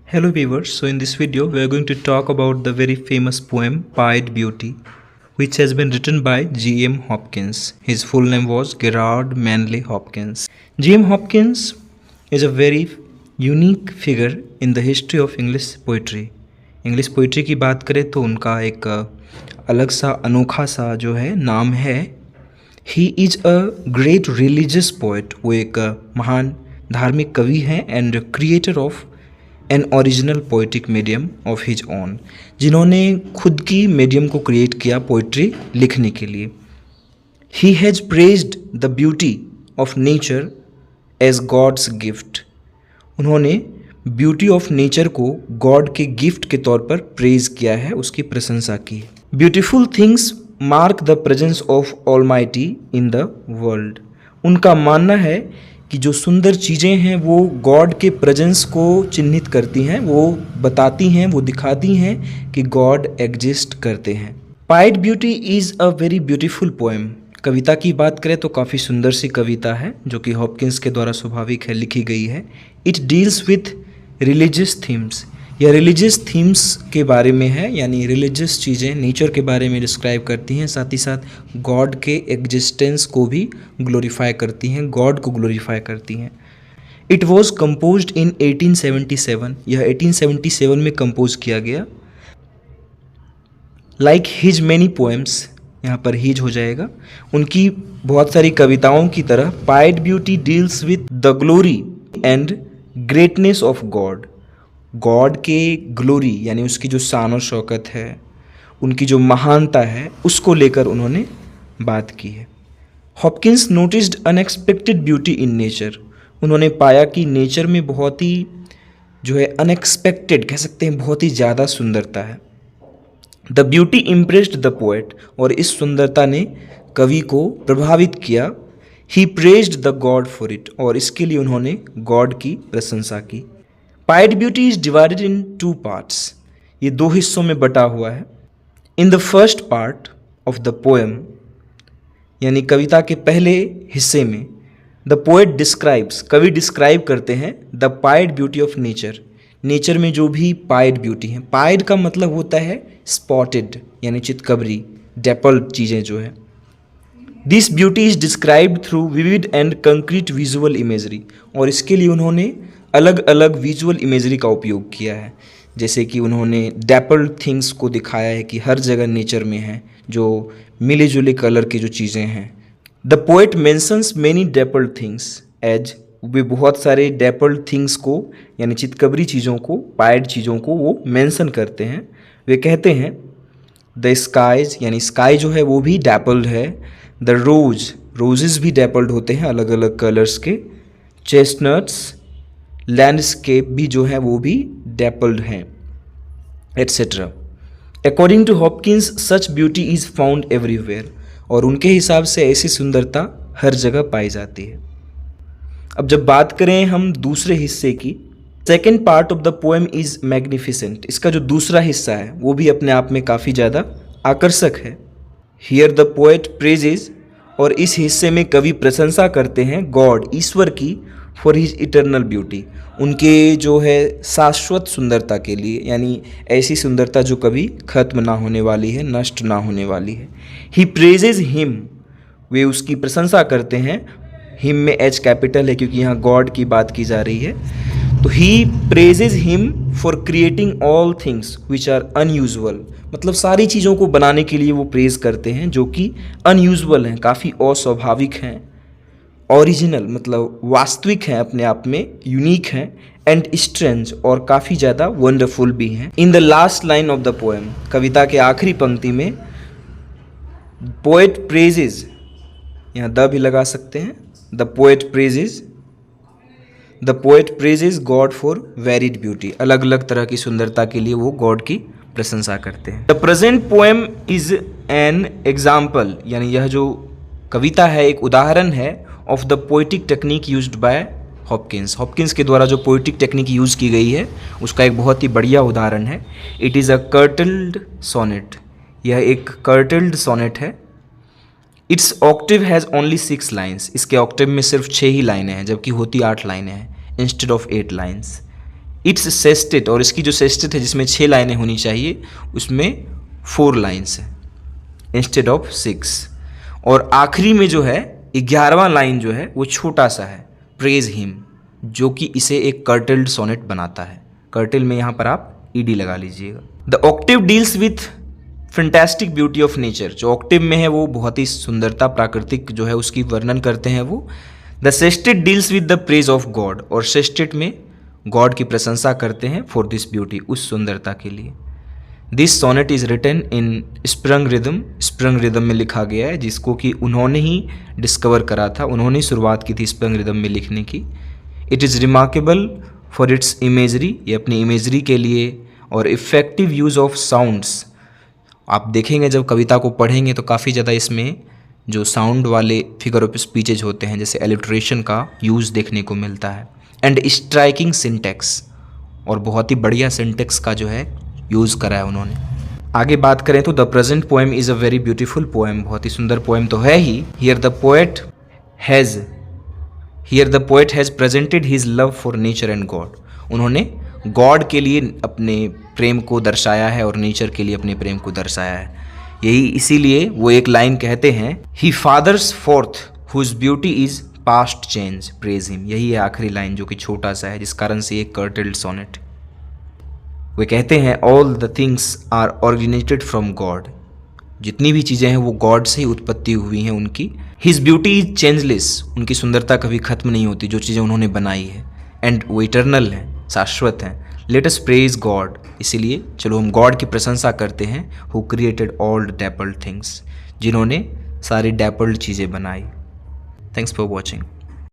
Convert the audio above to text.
Hello viewers, so in this video we are going to talk about the very famous poem Pied Beauty, which has been written by G.M. Hopkins. His full name was Gerard Manley Hopkins. G.M. Hopkins is a very unique figure in the history of English poetry. English poetry की बात करें तो उनका एक अलग सा अनोखा सा जो है नाम है. He is a great religious poet. वो एक महान धार्मिक कवि हैं and creator of an original poetic medium of his own, जिन्होंने खुद की मीडियम को क्रिएट किया पोइट्री लिखने के लिए. He has praised the beauty of nature as God's gift. उन्होंने ब्यूटी ऑफ नेचर को गॉड के गिफ्ट के तौर पर प्रेज किया है, उसकी प्रशंसा की. Beautiful things mark the presence of almighty in the world. उनका मानना है कि जो सुंदर चीज़ें हैं वो गॉड के प्रेजेंस को चिन्हित करती हैं, वो बताती हैं, वो दिखाती हैं कि गॉड एग्जिस्ट करते हैं. Pied beauty is a very beautiful poem. कविता की बात करें तो काफ़ी सुंदर सी कविता है जो कि हॉपकिंस के द्वारा स्वाभाविक है, लिखी गई है. It deals with religious themes. यह रिलीजियस थीम्स के बारे में है, यानी रिलीजियस चीज़ें नेचर के बारे में डिस्क्राइब करती हैं, साथ ही साथ गॉड के एग्जिस्टेंस को भी ग्लोरीफाई करती हैं, गॉड को ग्लोरीफाई करती हैं. इट वॉज कंपोज्ड इन 1877. यह 1877 में कंपोज किया गया. लाइक हिज मैनी पोएम्स, यहाँ पर हिज हो जाएगा, उनकी बहुत सारी कविताओं की तरह pied beauty deals with the glory and greatness of God. God के ग्लोरी यानी उसकी जो शान और शौकत है, उनकी जो महानता है, उसको लेकर उन्होंने बात की है. Hopkins noticed unexpected beauty in nature. उन्होंने पाया कि नेचर में बहुत ही जो है अनएक्सपेक्टेड कह सकते हैं, बहुत ही ज़्यादा सुंदरता है. The beauty impressed the poet. और इस सुंदरता ने कवि को प्रभावित किया. He praised the God for it. और इसके लिए उन्होंने गॉड की प्रशंसा की. Pied beauty is divided in 2 parts. ये 2 हिस्सों में बटा हुआ है. In the first part of the poem, यानी कविता के पहले हिस्से में, द पोएट डिस्क्राइब्स, कवि डिस्क्राइब करते हैं the pied beauty of nature. Nature में जो भी पाइड ब्यूटी है, पाइड का मतलब होता है स्पॉटेड यानी चितकबरी, डेपल्ड चीज़ें जो है. This beauty is described through vivid and concrete visual imagery. और इसके लिए उन्होंने अलग अलग विजुअल इमेजरी का उपयोग किया है. जैसे कि उन्होंने डेपल्ड थिंग्स को दिखाया है कि हर जगह नेचर में है जो मिले जुले कलर की जो चीज़ें हैं. The poet mentions many dappled things as. वे बहुत सारे डेपल्ड थिंग्स को यानी चितकबरी चीज़ों को, पाइड चीज़ों को वो मेंशन करते हैं. वे कहते हैं द स्काइज, यानी स्काई जो है वो भी डेपल्ड है. द रोजेस भी डेपल्ड होते हैं अलग अलग कलर्स के. चेस्टनट्स, लैंडस्केप भी जो है वो भी डेपल्ड हैं, etcetera. According to Hopkins such beauty is found everywhere. और उनके हिसाब से ऐसी सुंदरता हर जगह पाई जाती है. अब जब बात करें हम दूसरे हिस्से की, second part of the poem is magnificent. इसका जो दूसरा हिस्सा है वो भी अपने आप में काफ़ी ज़्यादा आकर्षक है. Here the poet praises. और इस हिस्से में कवि प्रशंसा करते हैं गॉड, ईश्वर की, फॉर हिज इटर्नल ब्यूटी, उनके जो है शाश्वत सुंदरता के लिए, यानी ऐसी सुंदरता जो कभी खत्म ना होने वाली है, नष्ट ना होने वाली है. ही प्रेजेज हिम. वे उसकी प्रशंसा करते हैं. हिम में एच कैपिटल है क्योंकि यहाँ गॉड की बात की जा रही है. तो he praises him for creating all things which are unusual. मतलब सारी चीज़ों को बनाने के लिए वो प्रेज करते हैं जो कि अनयूजुअल हैं, काफ़ी अस्वाभाविक हैं. ओरिजिनल मतलब वास्तविक हैं, अपने आप में यूनिक हैं. एंड स्ट्रेंज, और काफ़ी ज़्यादा वंडरफुल भी हैं. In the last line of the poem, कविता के आखिरी पंक्ति में, पोएट प्रेजेज, यहाँ द भी लगा सकते हैं, the poet praises God for varied beauty. अलग अलग तरह की सुंदरता के लिए वो गॉड की प्रशंसा करते हैं. The present poem is an example. यानी यह जो कविता है एक उदाहरण है of the poetic technique used by Hopkins. Hopkins के द्वारा जो पोइटिक टेक्निक यूज़ की गई है उसका एक बहुत ही बढ़िया उदाहरण है. It is a curtailed sonnet. यह एक कर्टल्ड सोनेट है. It's octave has only 6 lines. इसके ऑक्टिव में सिर्फ 6 ही लाइनें हैं, जबकि होती 8 लाइनें हैं instead of 8 lines. It's sestet, और इसकी जो सेस्टेट है जिसमें 6 लाइनें होनी चाहिए उसमें 4 लाइन्स है इंस्टेड ऑफ 6। और आखिरी में जो है 11वां लाइन जो है वो छोटा सा है, प्रेज हिम, जो कि इसे एक कर्टल्ड सोनेट बनाता है। कर्टल में यहाँ पर आप ईडी लगा लीजिएगा। The Octave deals with fantastic beauty of nature, जो ऑक्टेव में है वो बहुत ही सुंदरता, प्राकृतिक जो है उसकी वर्णन करते हैं वो। The sestet deals with the praise of God, और सेस्टेट में गॉड की प्रशंसा करते हैं फॉर दिस ब्यूटी, उस सुंदरता के लिए। This sonnet is written in sprung rhythm, sprung rhythm में लिखा गया है, जिसको कि उन्होंने ही डिस्कवर करा था, उन्होंने ही शुरुआत की थी स्प्रंग रिदम में लिखने की। It is remarkable for its imagery, ये अपनी इमेजरी के लिए, और इफ़ेक्टिव यूज़ ऑफ साउंड्स। आप देखेंगे जब कविता को पढ़ेंगे तो काफ़ी ज़्यादा इसमें जो साउंड वाले फिगर ऑफ स्पीचेज होते हैं, जैसे एलिट्रेशन का यूज़ देखने को मिलता है। एंड स्ट्राइकिंग सिंटेक्स, और बहुत ही बढ़िया सिंटेक्स का जो है यूज़ करा है उन्होंने। आगे बात करें तो the present poem is a very beautiful poem, बहुत ही सुंदर पोएम तो है ही। Here the poet has presented his love for nature and God, उन्होंने गॉड के लिए अपने प्रेम को दर्शाया है और नेचर के लिए अपने प्रेम को दर्शाया है। यही इसीलिए वो एक लाइन कहते हैं, he fathers forth whose beauty is past change praise him, यही है आखिरी लाइन जो कि छोटा सा है, जिस कारण से एक कर्टल्ड सोनेट। वे कहते हैं all the things are originated from God, जितनी भी चीज़ें हैं वो गॉड से ही उत्पत्ति हुई हैं उनकी। हिज ब्यूटी इज चेंजलेस, उनकी सुंदरता कभी खत्म नहीं होती, जो चीज़ें उन्होंने बनाई है। एंड वो इटर्नल हैं, शाश्वत हैं। लेट अस प्रेज गॉड, इसीलिए चलो हम गॉड की प्रशंसा करते हैं, हु क्रिएटेड ऑल डैपल्ड थिंग्स, जिन्होंने सारी डैपल्ड चीज़ें बनाई। Thanks for watching.